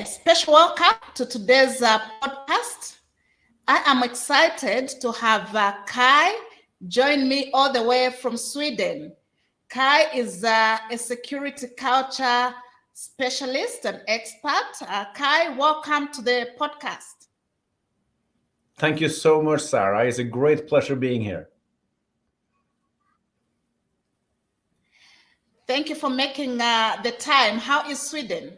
Special welcome to today's podcast. I am excited to have Kai join me all the way from Sweden. Kai is a security culture specialist and expert. Kai, welcome to the podcast. Thank you so much, Sarah. It's a great pleasure being here. Thank you for making the time. How is Sweden?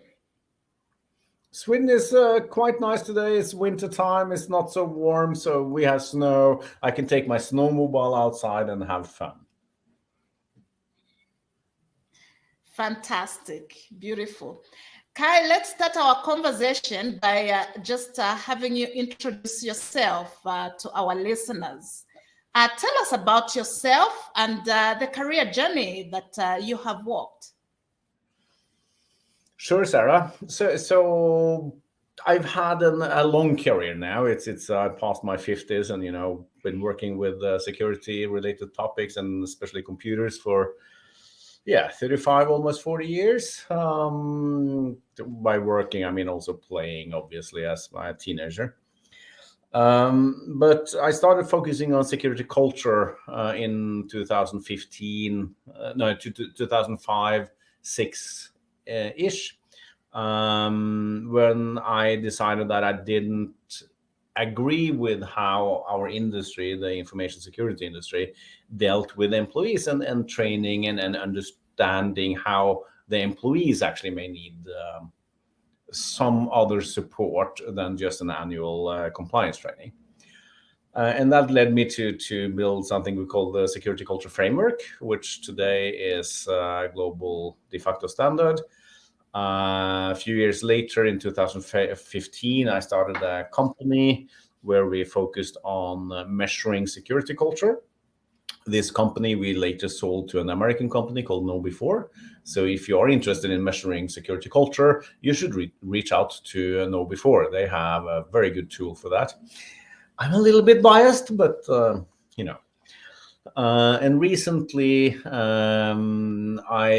Sweden is quite nice today. It's winter time. It's not so warm, so we have snow. I can take my snowmobile outside and have fun. Fantastic. Beautiful. Kai, let's start our conversation by just having you introduce yourself to our listeners. Tell us about yourself and the career journey that you have walked. Sure, Sarah. So I've had a long career now. It's past my 50s, and been working with security related topics and especially computers for 35, almost 40 years. By working, I mean also playing, obviously, as a teenager. But I started focusing on security culture in 2015, 2005, 6 ish, when I decided that I didn't agree with how our industry, the information security industry, dealt with employees and training and understanding how the employees actually may need some other support than just an annual compliance training. And that led me to build something we call the Security Culture Framework, which today is a global de facto standard. A few years later, in 2015, I started a company where we focused on measuring security culture. This company we later sold to an American company called KnowBe4. So if you are interested in measuring security culture, you should reach out to KnowBe4. They have a very good tool for that. I'm a little bit biased, but and recently I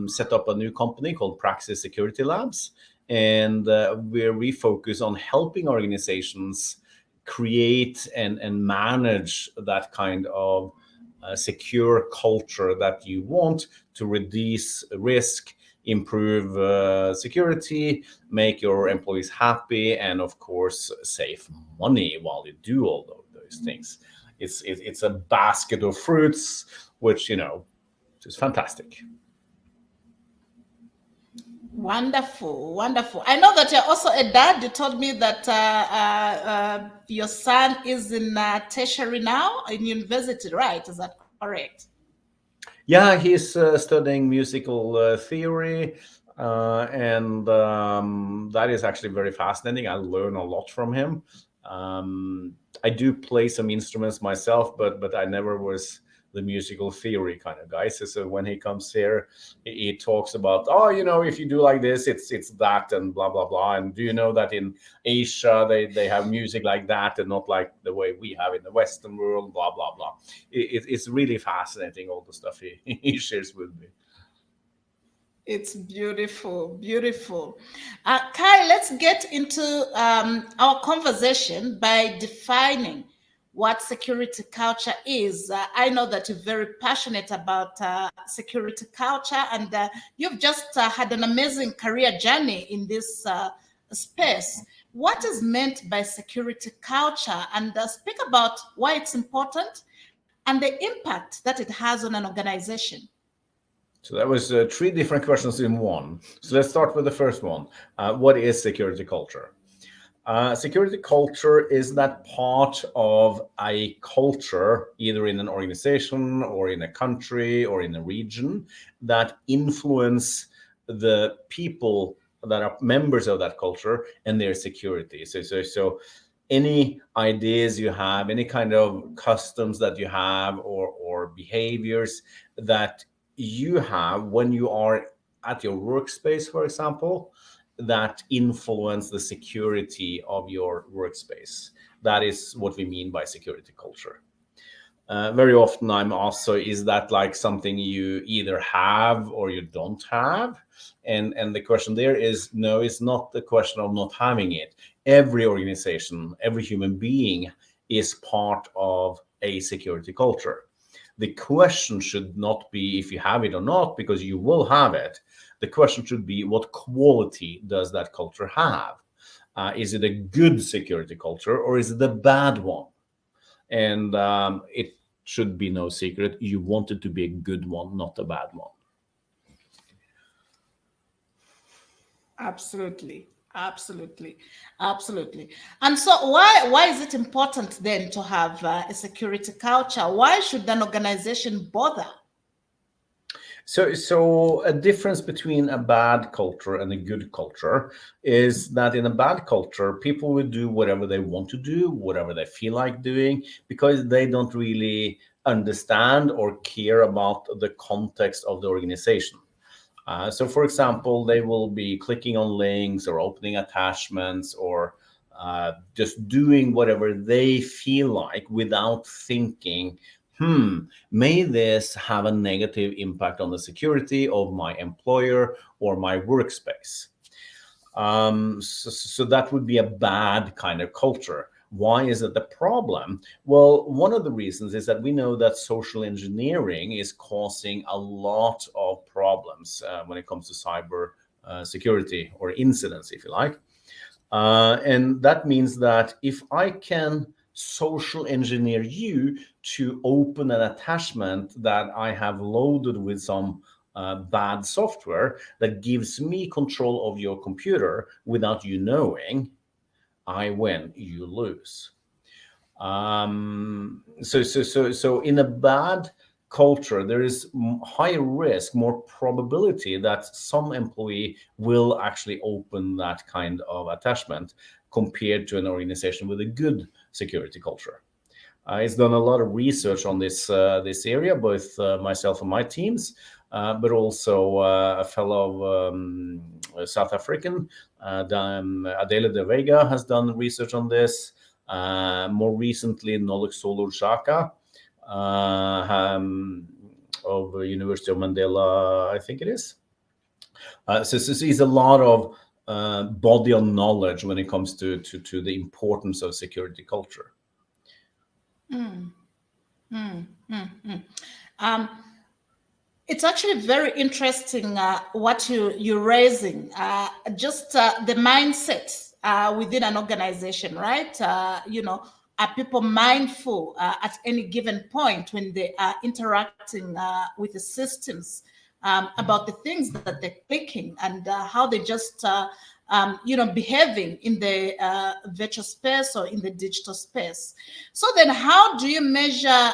set up a new company called Praxis Security Labs, and where we focus on helping organizations create and manage that kind of secure culture that you want to reduce risk, improve security, make your employees happy, and of course save money while you do all those things. It's a basket of fruits, which is fantastic. Wonderful, wonderful. I know that you're also a dad. You told me that your son is in tertiary now in university, right? Is that correct? Yeah, he's studying musical theory, and that is actually very fascinating. I learn a lot from him. I do play some instruments myself, but I never was the musical theory kind of guy. So when he comes here, he talks about, if you do like this, it's that, and blah blah blah. And do you know that in Asia they have music like that and not like the way we have in the Western world? Blah blah blah. It's really fascinating, all the stuff he shares with me. It's beautiful, beautiful. Kai, let's get into our conversation by defining what security culture is. I know that you're very passionate about security culture, and you've just had an amazing career journey in this space. What is meant by security culture, and speak about why it's important and the impact that it has on an organization. So that was 3 different questions in one. So let's start with the first one. What is security culture? Security culture is that part of a culture, either in an organization or in a country or in a region, that influence the people that are members of that culture and their security. So any ideas you have, any kind of customs that you have, or behaviors that you have when you are at your workspace, for example, that influence the security of your workspace. That is what we mean by security culture. Very often I'm asked, so is that like something you either have or you don't have? And the question there is no, it's not the question of not having it. Every organization, every human being is part of a security culture. The question should not be if you have it or not, because you will have it. The question should be what quality does that culture have? Is it a good security culture or is it a bad one? And it should be no secret you want it to be a good one, not a bad one. Absolutely, absolutely, absolutely. And so, why is it important then to have a security culture? Why should an organization bother? So a difference between a bad culture and a good culture is that in a bad culture, people will do whatever they want to do, whatever they feel like doing, because they don't really understand or care about the context of the organization. So, for example, they will be clicking on links or opening attachments or just doing whatever they feel like without thinking, may this have a negative impact on the security of my employer or my workspace? So that would be a bad kind of culture. Why is it the problem? Well, one of the reasons is that we know that social engineering is causing a lot of problems when it comes to cyber security or incidents, if you like. And that means that if I can social engineer you to open an attachment that I have loaded with some bad software that gives me control of your computer without you knowing, I win, you lose. So in a bad culture, there is higher risk, more probability that some employee will actually open that kind of attachment compared to an organization with a good security culture. It's done a lot of research on this area, both myself and my teams, but also a fellow South African, Adele de Vega, has done research on this. More recently, Nolik Solur Shaka of University of Mandela, I think it is. So it's a lot of body of knowledge when it comes to the importance of security culture. Mm, Um, it's actually very interesting what you're raising. Just the mindset within an organization, right? Are people mindful at any given point when they are interacting with the systems about the things that they're clicking and how they just behaving in the virtual space or in the digital space. So then, how do you measure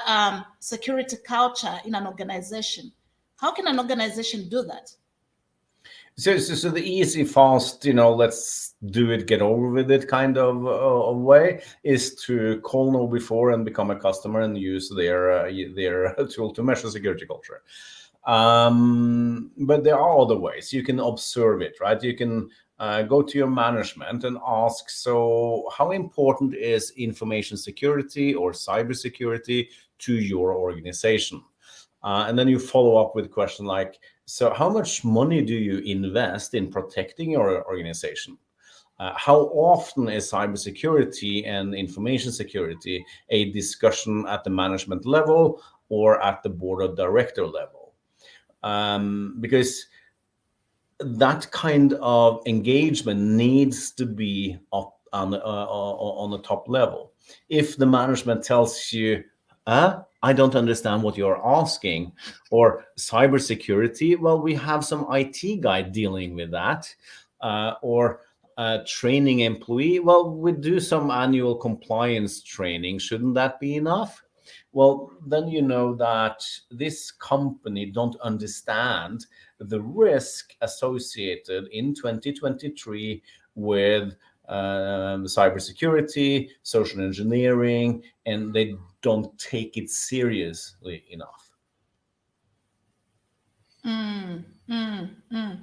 security culture in an organization? How can an organization do that? So the easy, fast, let's do it, get over with it kind of way is to call KnowBe4 and become a customer and use their tool to measure security culture. But there are other ways. You can observe it, right? You can go to your management and ask, so how important is information security or cybersecurity to your organization? And then you follow up with a question like, so how much money do you invest in protecting your organization? How often is cybersecurity and information security a discussion at the management level or at the board of director level? Because that kind of engagement needs to be up on the top level. If the management tells you, I don't understand what you're asking, or cybersecurity, well, we have some IT guy dealing with that, or training employee, well, we do some annual compliance training. Shouldn't that be enough? Well, then you know that this company don't understand the risk associated in 2023 with cybersecurity, social engineering, and they don't take it seriously enough. Mm, mm, mm.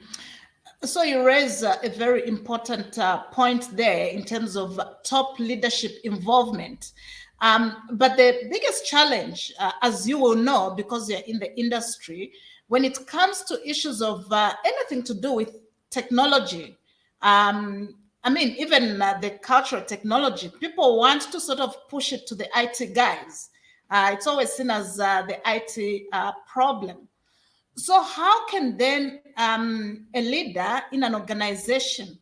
So you raise a very important point there in terms of top leadership involvement. But the biggest challenge, as you will know, because you're in the industry, when it comes to issues of anything to do with technology, I mean, even the cultural technology, people want to sort of push it to the IT guys. It's always seen as the IT problem. So, how can then a leader in an organization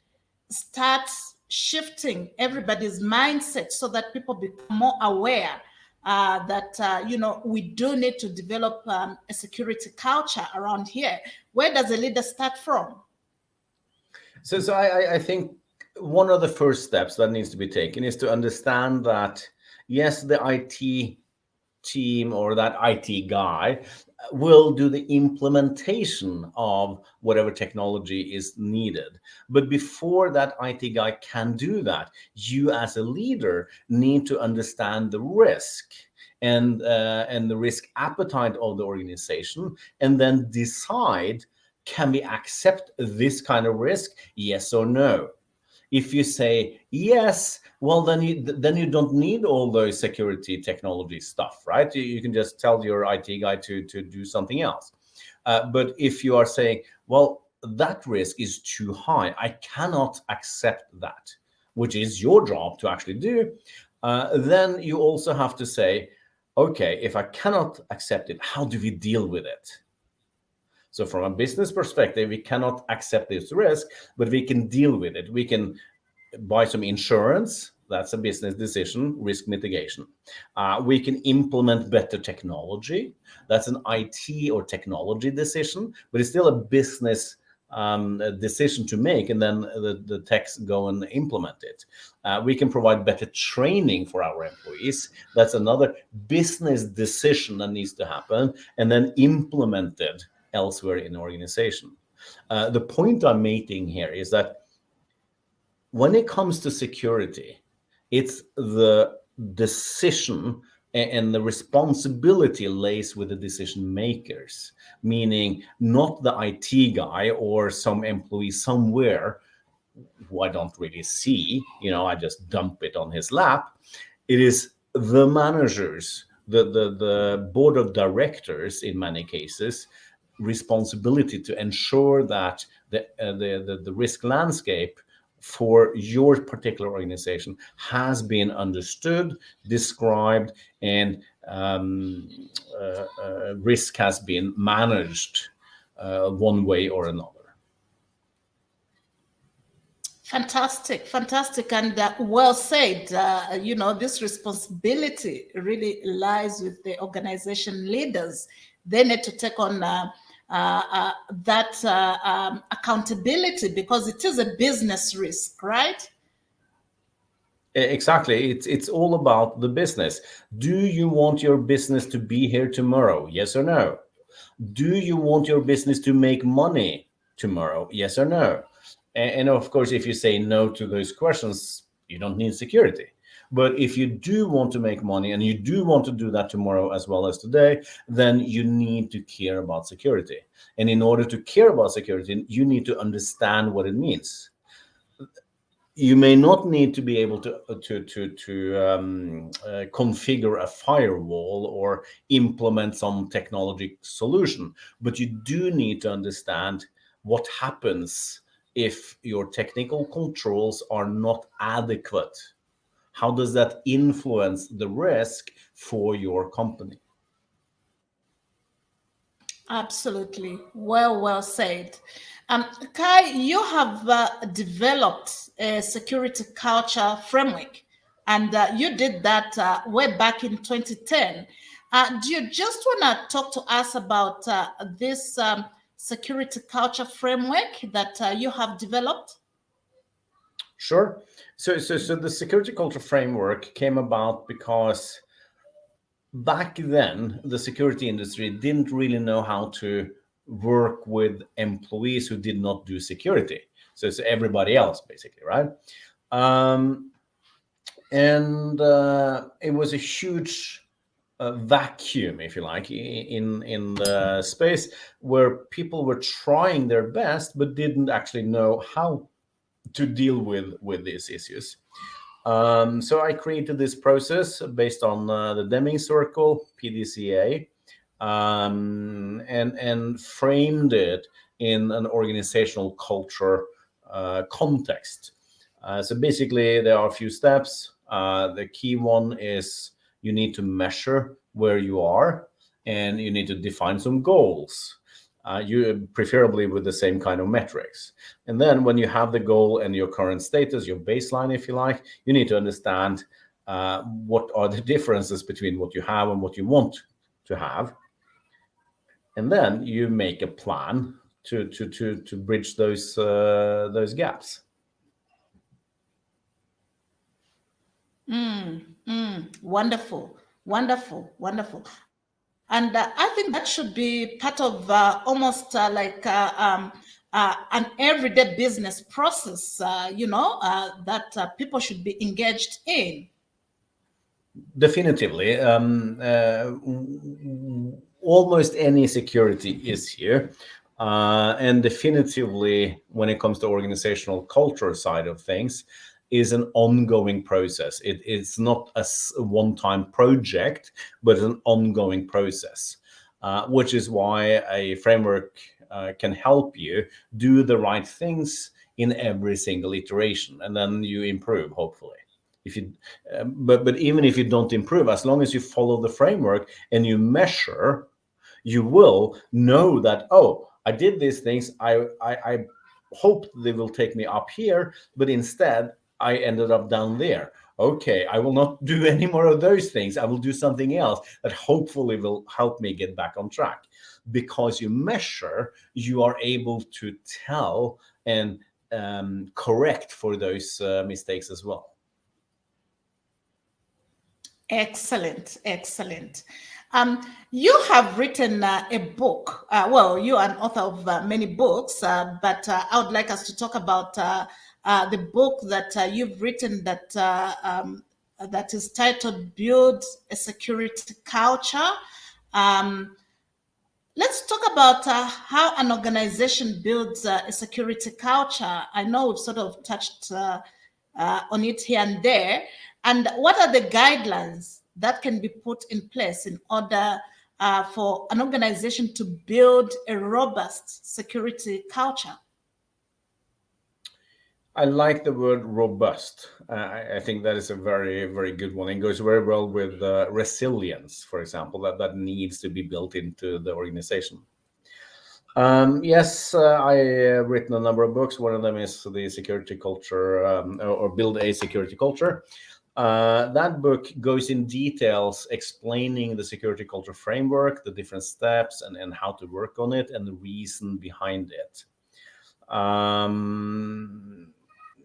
start shifting everybody's mindset so that people become more aware that we do need to develop a security culture around here? Where does a leader start from? So I think one of the first steps that needs to be taken is to understand that yes, the IT team or that IT guy will do the implementation of whatever technology is needed. But before that IT guy can do that, you as a leader need to understand the risk and the risk appetite of the organization, and then decide, can we accept this kind of risk? Yes or no. If you say yes, well, then you don't need all those security technology stuff, right? You can just tell your IT guy to do something else. But if you are saying, well, that risk is too high, I cannot accept that, which is your job to actually do, then you also have to say, okay, if I cannot accept it, how do we deal with it? So from a business perspective, we cannot accept this risk, but we can deal with it. We can buy some insurance. That's a business decision, risk mitigation. We can implement better technology. That's an IT or technology decision, but it's still a business a decision to make, and then the techs go and implement it. We can provide better training for our employees. That's another business decision that needs to happen and then implemented elsewhere in the organization. The point I'm making here is that when it comes to security, it's the decision and the responsibility lays with the decision makers, meaning not the IT guy or some employee somewhere who I don't really see, I just dump it on his lap. It is the managers, the board of directors in many cases, responsibility to ensure that the risk landscape for your particular organization has been understood, described, and risk has been managed one way or another. Fantastic, fantastic, and well said. This responsibility really lies with the organization leaders. They need to take on that accountability because it is a business risk, right? Exactly. It's all about the business. Do you want your business to be here tomorrow? Yes or no? Do you want your business to make money tomorrow? Yes or no? And of course, if you say no to those questions, you don't need security. But if you do want to make money and you do want to do that tomorrow as well as today, then you need to care about security. And in order to care about security, you need to understand what it means. You may not need to be able to configure a firewall or implement some technology solution, but you do need to understand what happens if your technical controls are not adequate. How does that influence the risk for your company? Absolutely. Well said. Kai, you have developed a security culture framework, and you did that way back in 2010. Do you just want to talk to us about this security culture framework that you have developed? Sure. So the security culture framework came about because back then the security industry didn't really know how to work with employees who did not do security. So it's everybody else basically, right? um, and it was a huge vacuum, if you like, in the space where people were trying their best but didn't actually know how to deal with these issues. So I created this process based on the Deming Circle, PDCA, and framed it in an organizational culture context. So basically, there are a few steps. The key one is you need to measure where you are, and you need to define some goals. You preferably with the same kind of metrics. And then when you have the goal and your current status, your baseline, if you like, you need to understand what are the differences between what you have and what you want to have. And then you make a plan to bridge those gaps. Wonderful, wonderful, wonderful. And I think that should be part of almost an everyday business process, that people should be engaged in. Definitively. Almost any security is here. And definitively, when it comes to organizational culture side of things, is an ongoing process. It's not a one-time project, but an ongoing process, which is why a framework can help you do the right things in every single iteration, and then you improve, hopefully. If you but even if you don't improve, as long as you follow the framework and you measure, you will know that, oh, I did these things, I hoped they will take me up here, but instead I ended up down there. Okay, I will not do any more of those things. I will do something else that hopefully will help me get back on track. Because you measure, you are able to tell and correct for those mistakes as well. Excellent, excellent. You have written a book. Well, you are an author of many books, but I would like us to talk about the book that you've written that is titled "Build a Security Culture." Um, let's talk about how an organization builds a security culture. I know we've sort of touched on it here and there. And what are the guidelines that can be put in place in order for an organization to build a robust security culture? I like the word robust. I think that is a very, very good one. It goes very well with resilience, for example, that needs to be built into the organization. Yes, I have written a number of books. One of them is the security culture, or build a security culture. That book goes in details explaining the security culture framework, the different steps, and how to work on it, and the reason behind it.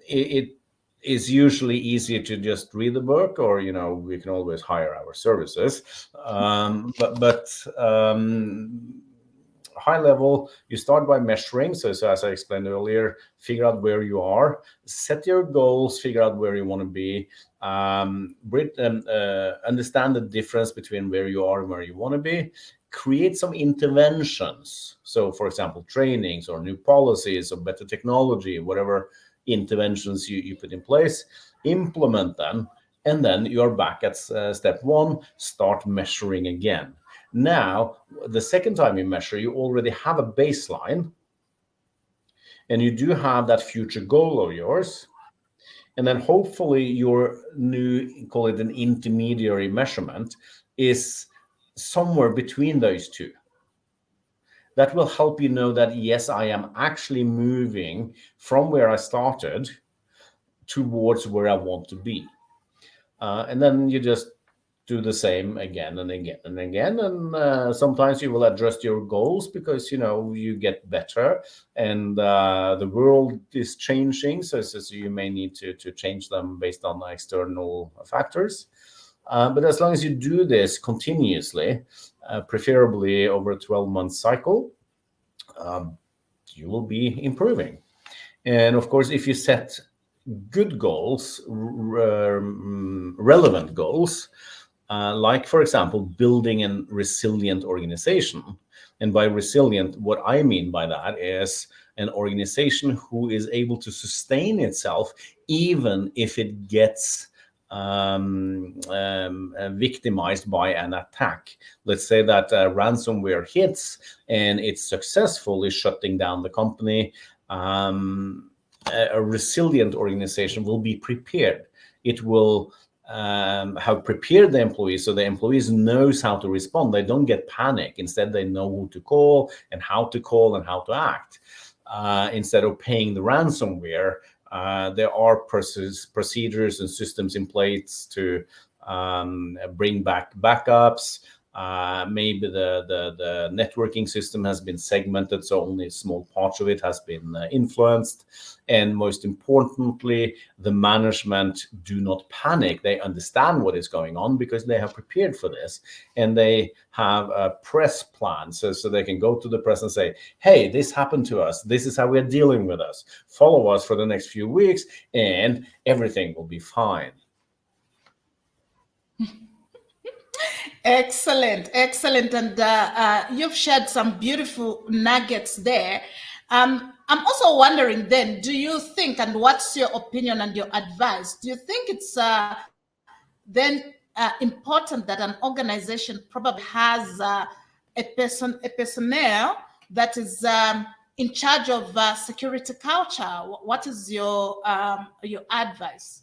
It is usually easier to just read the book, or we can always hire our services. But high level, you start by measuring. So as I explained earlier, figure out where you are, set your goals, figure out where you want to be, understand the difference between where you are and where you want to be, create some interventions. So for example, trainings or new policies or better technology, whatever interventions you put in place, implement them, and then you are back at step one, start measuring again. Now, the second time you measure, you already have a baseline, and you do have that future goal of yours. And then hopefully your new, call it an intermediary measurement, is somewhere between those two. That will help you know that, yes, I am actually moving from where I started towards where I want to be. And then you just do the same again and again and again. And sometimes you will adjust your goals because, you get better and the world is changing. So you may need to change them based on external factors. But as long as you do this continuously, preferably over a 12-month cycle, you will be improving. And of course, if you set good goals, relevant goals, like, for example, building a resilient organization. And by resilient, what I mean by that is an organization who is able to sustain itself even if it gets victimized by an attack. Let's say that ransomware hits and it's successfully shutting down the company. A resilient organization will be prepared. It will have prepared the employees so the employees knows how to respond. They don't get panic. Instead, they know who to call and how to call and how to act. Instead of paying the ransomware, there are procedures and systems in place to bring back backups. Maybe the networking system has been segmented, so only small parts of it has been influenced. And most importantly, the management do not panic. They understand what is going on because they have prepared for this, and they have a press plan, so they can go to the press and say, "Hey, this happened to us. This is how we're dealing with us. Follow us for the next few weeks, and everything will be fine." Excellent, excellent. And you've shared some beautiful nuggets there. I'm also wondering then, do you think, and what's your opinion and your advice? Do you think it's then important that an organization probably has a personnel that is in charge of security culture? What is your advice?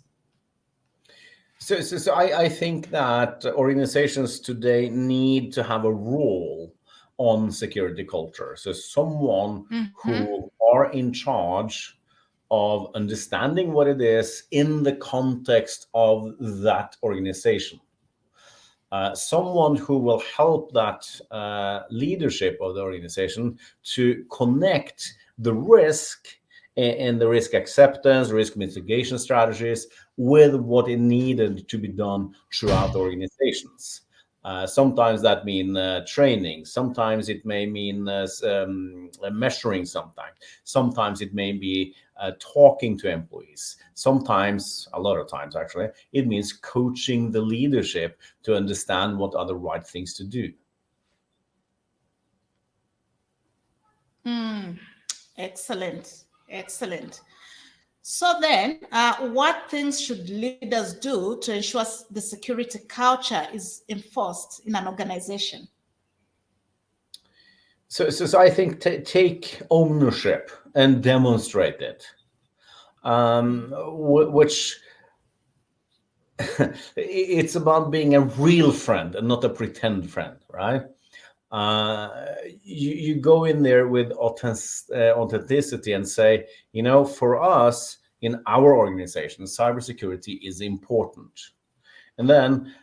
So I think that organizations today need to have a role on security culture. So someone Mm-hmm. who are in charge of understanding what it is in the context of that organization. Someone who will help that leadership of the organization to connect the risk and the risk acceptance, risk mitigation strategies with what is needed to be done throughout organizations. Sometimes that means training. Sometimes it may mean measuring something. Sometimes it may be talking to employees. Sometimes, a lot of times actually, it means coaching the leadership to understand what are the right things to do. Mm, excellent, excellent. So then, what things should leaders do to ensure the security culture is enforced in an organization? So I think take ownership and demonstrate it, which it's about being a real friend and not a pretend friend, right? uh, you go in there with authenticity and say, for us in our organization, cybersecurity is important. And then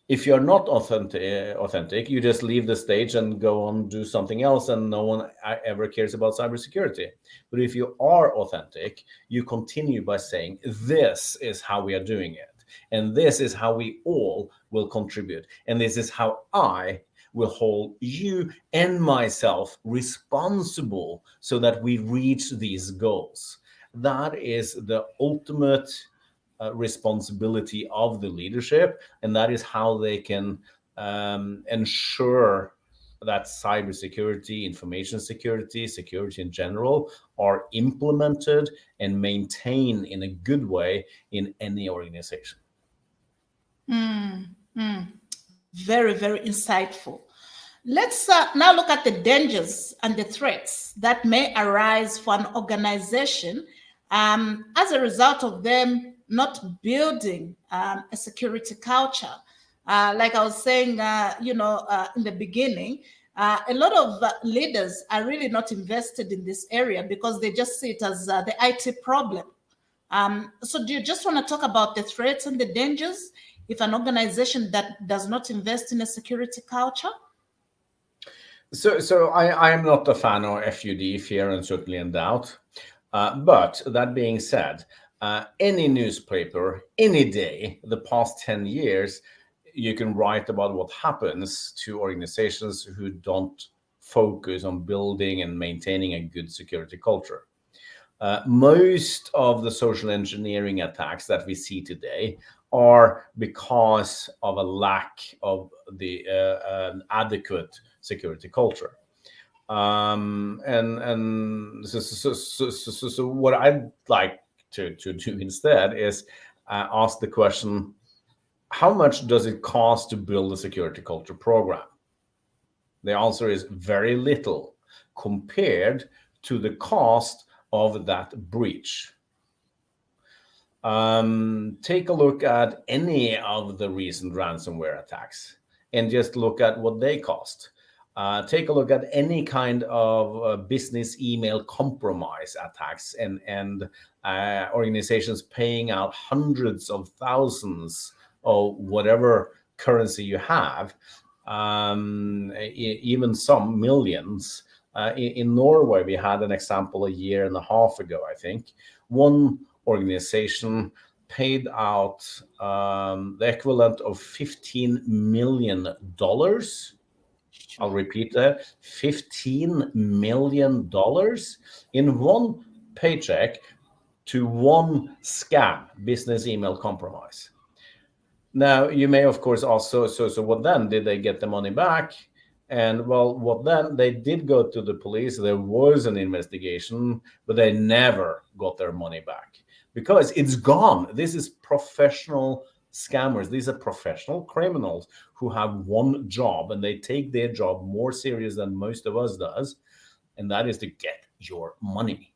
if you're not authentic, you just leave the stage and go on do something else, and no one ever cares about cybersecurity. But if you are authentic, you continue by saying, "This is how we are doing it, and this is how we all will contribute, and this is how I will hold you and myself responsible so that we reach these goals." That is the ultimate responsibility of the leadership, and that is how they can ensure that cybersecurity, information security, security in general are implemented and maintained in a good way in any organization. Mm, mm. Very, very insightful. Let's now look at the dangers and the threats that may arise for an organization as a result of them not building a security culture. Like I was saying, in the beginning, a lot of leaders are really not invested in this area because they just see it as the IT problem. So, do you just want to talk about the threats and the dangers if an organization that does not invest in a security culture? So I am not a fan of FUD, fear, uncertainty, and doubt. But that being said, any newspaper, any day, the past 10 years, you can write about what happens to organizations who don't focus on building and maintaining a good security culture. Most of the social engineering attacks that we see today are because of a lack of the adequate security culture. And so what I'd like to do instead is asked the question, how much does it cost to build a security culture program? The answer is very little compared to the cost of that breach. Take a look at any of the recent ransomware attacks and just look at what they cost. Take a look at any kind of business email compromise attacks and organizations paying out hundreds of thousands of whatever currency you have, even some millions. In Norway, we had an example a year and a half ago, I think. One organization paid out the equivalent of $15 million. I'll repeat that, $15 million in one paycheck to one scam, business email compromise. Now, you may, of course, also, so what then? Did they get the money back? And well, what then? They did go to the police. There was an investigation, but they never got their money back because it's gone. This is professional scammers. These are professional criminals who have one job, and they take their job more serious than most of us does, and that is to get your money.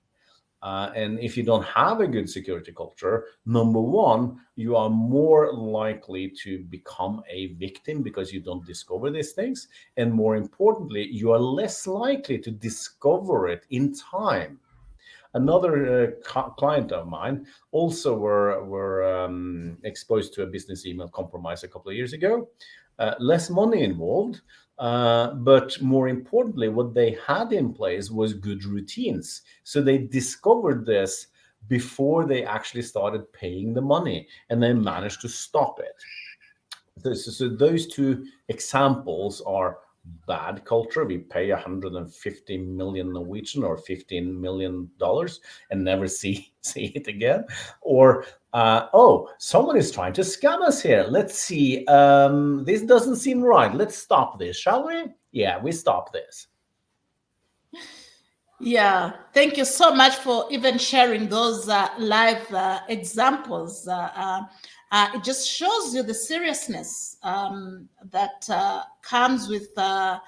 And if you don't have a good security culture, number one, you are more likely to become a victim because you don't discover these things. And more importantly, you are less likely to discover it in time. Another client of mine also were exposed to a business email compromise a couple of years ago. Less money involved, but more importantly, what they had in place was good routines. So they discovered this before they actually started paying the money, and they managed to stop it. So those two examples are bad culture. We pay 150 million Norwegian or $15 million and never see it again. Or oh, someone is trying to scam us here. Let's see. This doesn't seem right. Let's stop this, shall we? Yeah, we stop this. Yeah, thank you so much for even sharing those live examples. It just shows you the seriousness that comes with, lack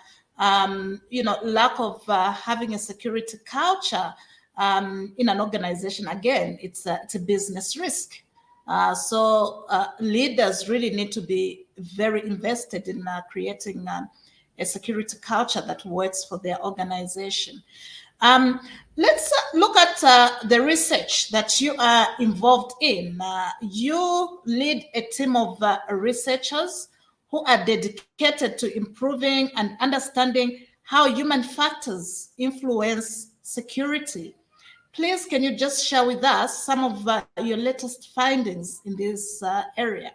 of having a security culture in an organization. Again, it's a business risk. So leaders really need to be very invested in creating a security culture that works for their organization. Let's look at the research that you are involved in. You lead a team of researchers who are dedicated to improving and understanding how human factors influence security. Please, can you just share with us some of your latest findings in this area?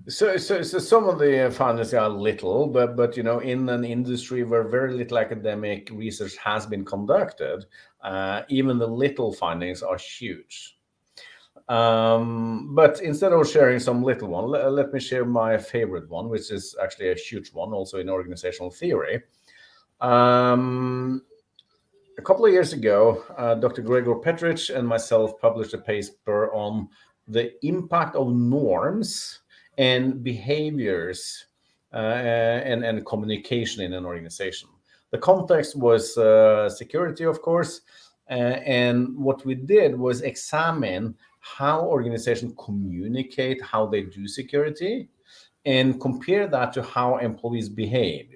So some of the findings are little, but in an industry where very little academic research has been conducted, even the little findings are huge. But instead of sharing some little one, let me share my favorite one, which is actually a huge one, also in organizational theory. A couple of years ago, Dr. Gregor Petrich and myself published a paper on the impact of norms and behaviors and communication in an organization. The context was security, of course, and what we did was examine how organizations communicate, how they do security, and compare that to how employees behave.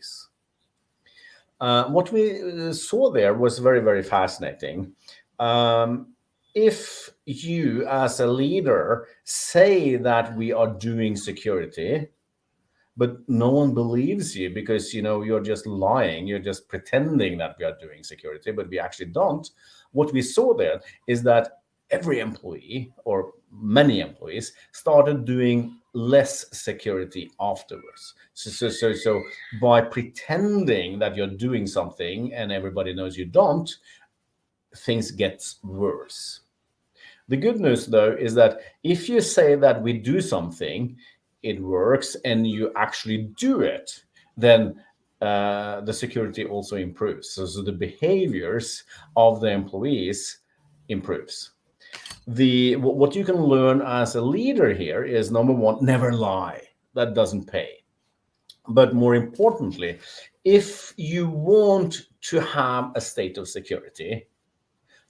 What we saw there was very, very fascinating. If you, as a leader, say that we are doing security, but no one believes you because you're just lying, you're just pretending that we are doing security, but we actually don't. What we saw there is that every employee, or many employees, started doing less security afterwards. So by pretending that you're doing something and everybody knows you don't, things get worse. The good news, though, is that if you say that we do something, it works, and you actually do it, then the security also improves. So the behaviors of the employees improves. What you can learn as a leader here is, number one, never lie. That doesn't pay. But more importantly, if you want to have a state of security,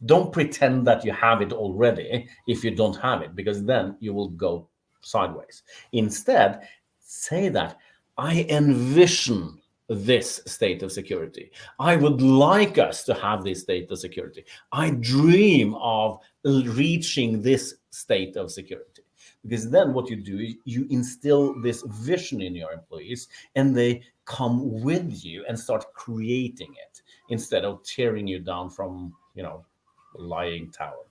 don't pretend that you have it already if you don't have it, because then you will go sideways. Instead, say that I envision this state of security. I would like us to have this state of security. I dream of reaching this state of security. Because then what you do, you instill this vision in your employees, and they come with you and start creating it instead of tearing you down from, lying tower.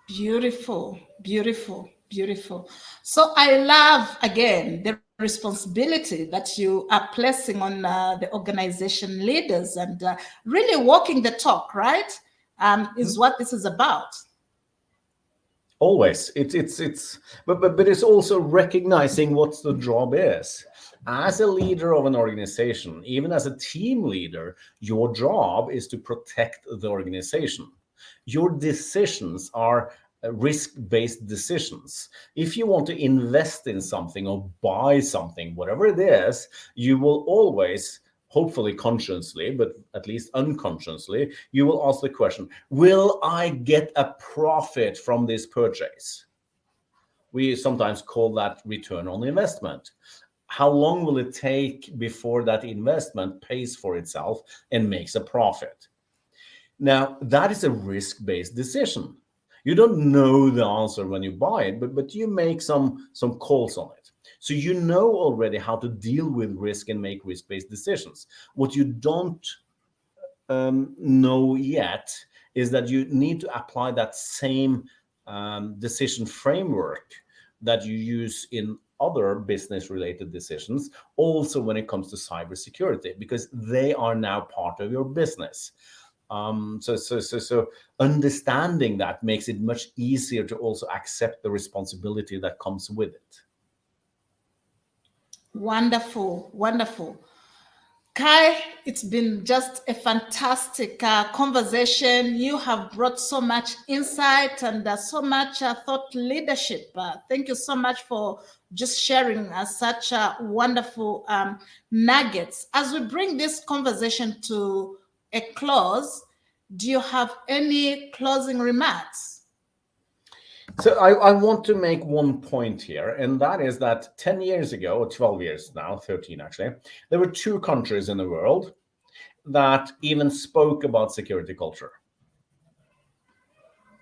Beautiful, beautiful, beautiful. So I love again the responsibility that you are placing on the organization leaders and really walking the talk, right? Is what this is about. Always, but it's also recognizing what the job is. As a leader of an organization, even as a team leader, your job is to protect the organization. Your decisions are risk-based decisions. If you want to invest in something or buy something, whatever it is, you will always, hopefully consciously, but at least unconsciously, you will ask the question, will I get a profit from this purchase? We sometimes call that return on investment. How long will it take before that investment pays for itself and makes a profit? Now, that is a risk-based decision. You don't know the answer when you buy it, but you make some calls on it. So you know already how to deal with risk and make risk-based decisions. What you don't know yet is that you need to apply that same decision framework that you use in other business related decisions, also when it comes to cybersecurity, because they are now part of your business. So understanding that makes it much easier to also accept the responsibility that comes with it. Wonderful, wonderful. Kai, it's been just a fantastic conversation. You have brought so much insight and so much thought leadership. Thank you so much for just sharing such wonderful nuggets. As we bring this conversation to a close, do you have any closing remarks? So I want to make one point here, and that is that 10 years ago, or 12 years now, 13 actually, there were two countries in the world that even spoke about security culture.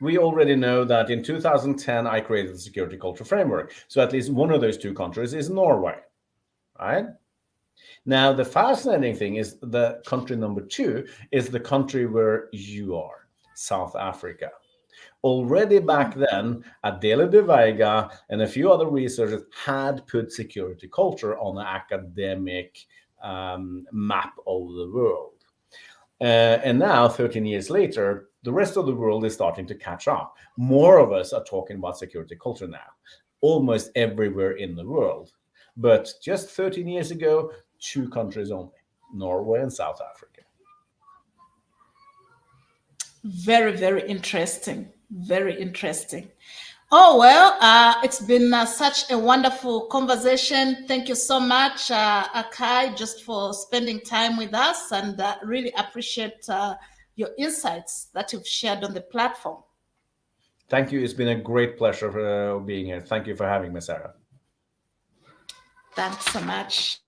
We already know that in 2010, I created the security culture framework. So at least one of those two countries is Norway, right? Now, the fascinating thing is the country number two is the country where you are, South Africa. Already back then, Adele de Veiga and a few other researchers had put security culture on the academic map of the world. And now, 13 years later, the rest of the world is starting to catch up. More of us are talking about security culture now, almost everywhere in the world. But just 13 years ago, two countries only, Norway and South Africa. Very, very interesting. Very interesting. Oh, well, it's been such a wonderful conversation. Thank you so much, Akai, just for spending time with us and really appreciate your insights that you've shared on the platform. Thank you. It's been a great pleasure being here. Thank you for having me, Sarah. Thanks so much.